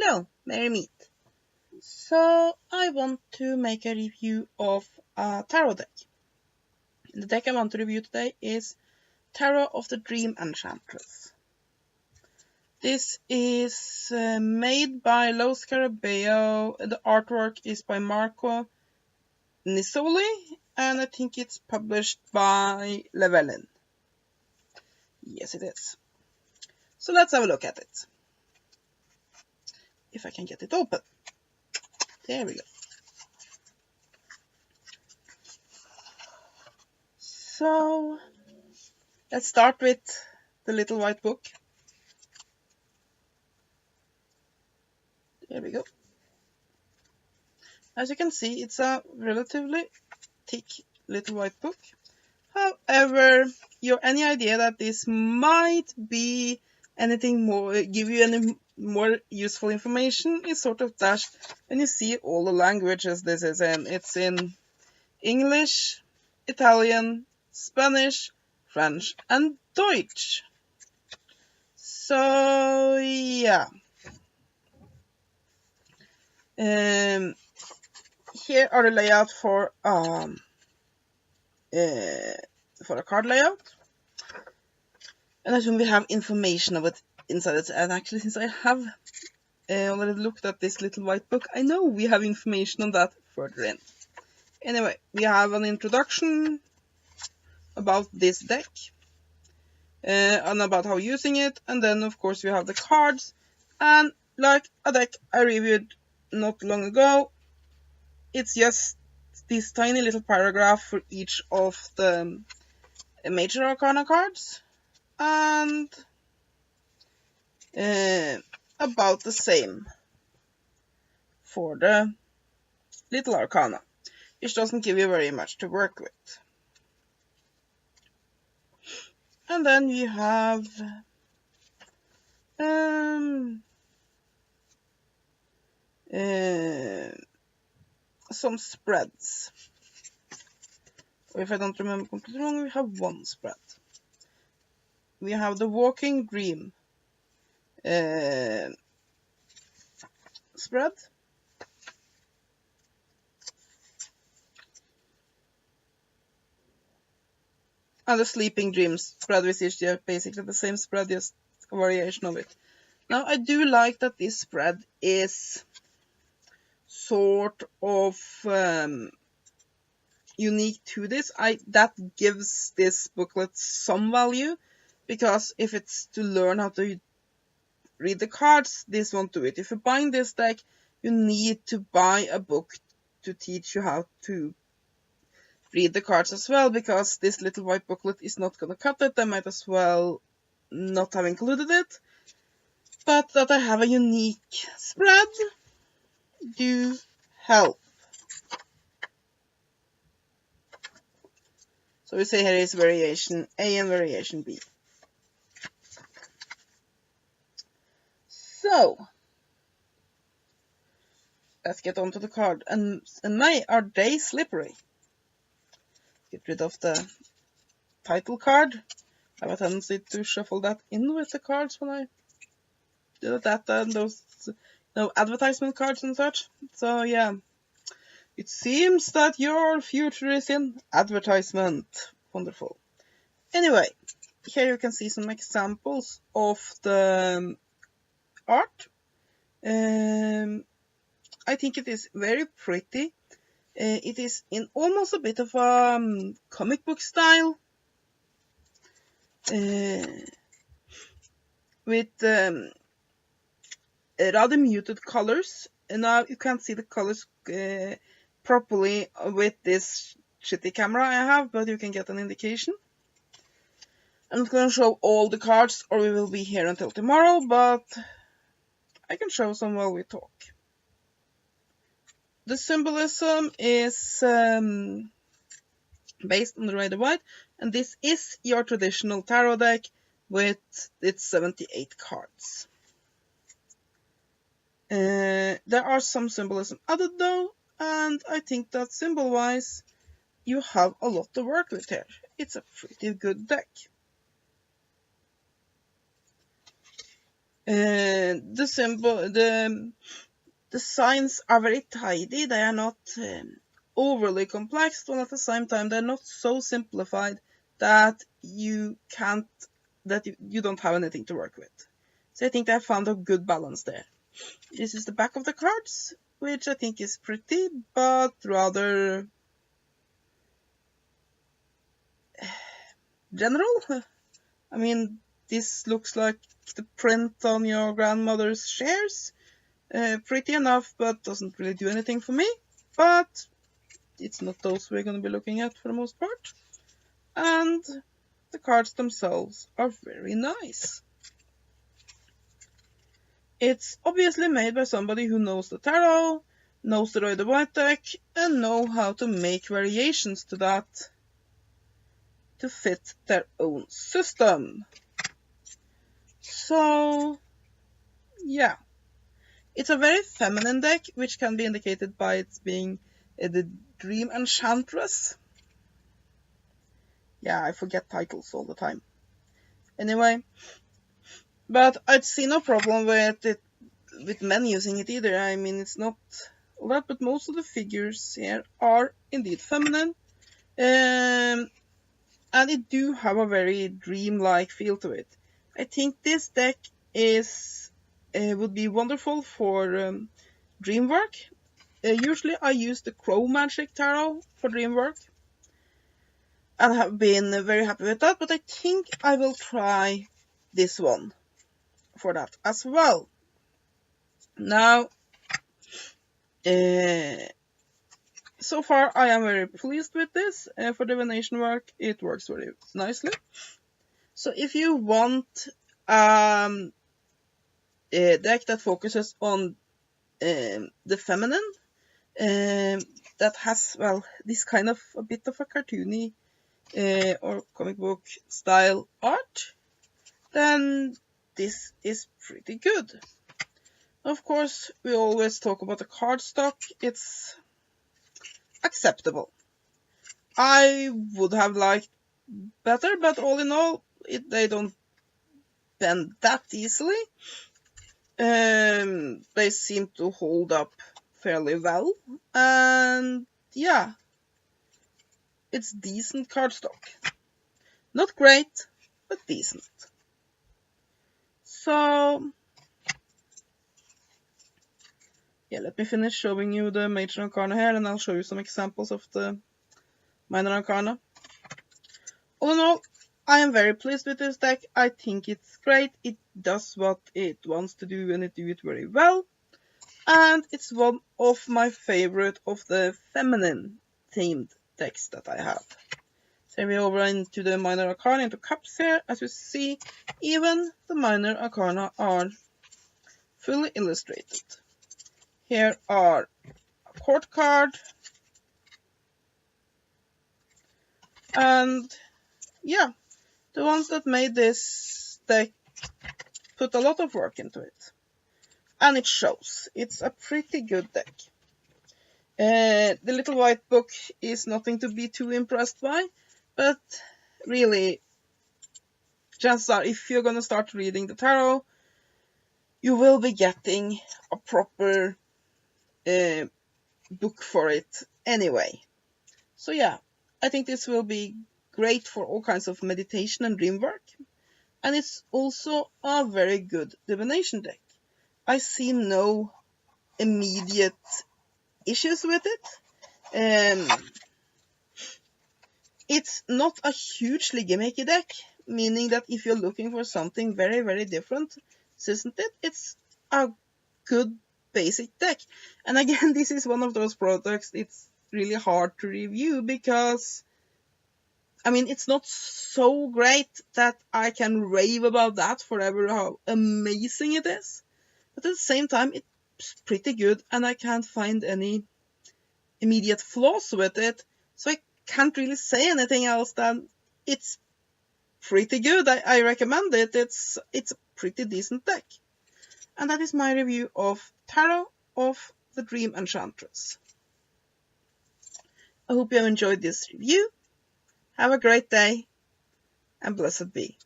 Hello, merry meet. So I want to make a review of a tarot deck. The deck I want to review today is Tarot of the Dream Enchantress. This is made by Los Carabeo. The artwork is by Marco Nizzoli, and I think it's published by Llewellyn. Yes, it is. So let's have a look at it. If I can get it open. There we go. So let's start with the little white book. There we go. As you can see, it's a relatively thick little white book. However, any idea that this might be anything more, give you any more useful information is sort of dashed when you see all the languages this is in. It's in English, Italian, Spanish, French, and Deutsch. So yeah. Here are the layout for a card layout, and I assume we have information of it inside it. And actually, since I have already looked at this little white book, I know we have information on that further in. Anyway, we have an introduction about this deck and about how using it, and then of course we have the cards, and like a deck I reviewed not long ago, it's just this tiny little paragraph for each of the major arcana cards, and about the same for the little arcana, which doesn't give you very much to work with. And then you have some spreads. Or if I don't remember completely wrong, we have one spread. We have the Walking Dream spread. And the Sleeping Dreams spread, which is basically the same spread, just a variation of it. Now, I do like that this spread is sort of unique to this. That gives this booklet some value, because if it's to learn how to read the cards, this won't do it. If you're buying this deck, you need to buy a book to teach you how to read the cards as well, because this little white booklet is not going to cut it. I might as well not have included it. But that I have a unique spread do help. So we say here is variation A and variation B. So let's get on to the card. And are they slippery? Get rid of the title card. I have a tendency to shuffle that in with the cards when I do that, and those advertisement cards and such. So yeah, it seems that your future is in advertisement. Wonderful. Anyway, here you can see some examples of the art. I think it is very pretty. It is in almost a bit of a comic book style, with rather muted colors. And now you can't see the colors properly with this shitty camera I have, but you can get an indication. I'm not going to show all the cards, or we will be here until tomorrow, but I can show some while we talk. The symbolism is based on the red and white, and this is your traditional tarot deck with its 78 cards. There are some symbolism added though, and I think that symbol-wise you have a lot to work with here. It's a pretty good deck. The symbol, the signs are very tidy. They are not overly complex, but at the same time they're not so simplified that you don't have anything to work with. So I think I found a good balance there. This is the back of the cards, which I think is pretty, but rather general. I mean, this looks like the print on your grandmother's shares. Pretty enough, but doesn't really do anything for me. But it's not those we're going to be looking at for the most part. And the cards themselves are very nice. It's obviously made by somebody who knows the tarot, knows the Rider-Waite deck, and know how to make variations to that to fit their own system. So, yeah. It's a very feminine deck, which can be indicated by its being the Dream Enchantress. Yeah, I forget titles all the time. Anyway, but I'd see no problem with men using it either. I mean, it's not all that, but most of the figures here are indeed feminine. And it do have a very dream-like feel to it. I think this deck would be wonderful for dream work. Usually I use the Crow Magic Tarot for dream work, and have been very happy with that, but I think I will try this one for that as well. Now, so far I am very pleased with this. For divination work, it works very nicely. So if you want a deck that focuses on the feminine, that has, well, this kind of a bit of a cartoony or comic book style art, then this is pretty good. Of course, we always talk about the cardstock. It's acceptable. I would have liked better, but all in all, they don't bend that easily. They seem to hold up fairly well, and yeah, it's decent cardstock. Not great, but decent. So, yeah, let me finish showing you the Major Arcana here, and I'll show you some examples of the Minor Arcana. All in all, I am very pleased with this deck. I think it's great. It does what it wants to do, and it does it very well. And it's one of my favorite of the feminine themed decks that I have. So we're over into the Minor Arcana, into cups here. As you see, even the Minor Arcana are fully illustrated. Here are a court card, and yeah, the ones that made this deck put a lot of work into it. And it shows. It's a pretty good deck. The little white book is nothing to be too impressed by, but really, chances are, if you're going to start reading the tarot, you will be getting a proper book for it anyway. So yeah, I think this will be great for all kinds of meditation and dream work. And it's also a very good divination deck. I see no immediate issues with it. It's not a hugely gimmicky deck, meaning that if you're looking for something very, very different, isn't it? It's a good basic deck. And again, this is one of those products it's really hard to review because, I mean, it's not so great that I can rave about that forever, how amazing it is. But at the same time, it's pretty good, and I can't find any immediate flaws with it, so I can't really say anything else than it's pretty good. I recommend it. It's a pretty decent deck. And that is my review of Tarot of the Dream Enchantress. I hope you have enjoyed this review. Have a great day, and blessed be.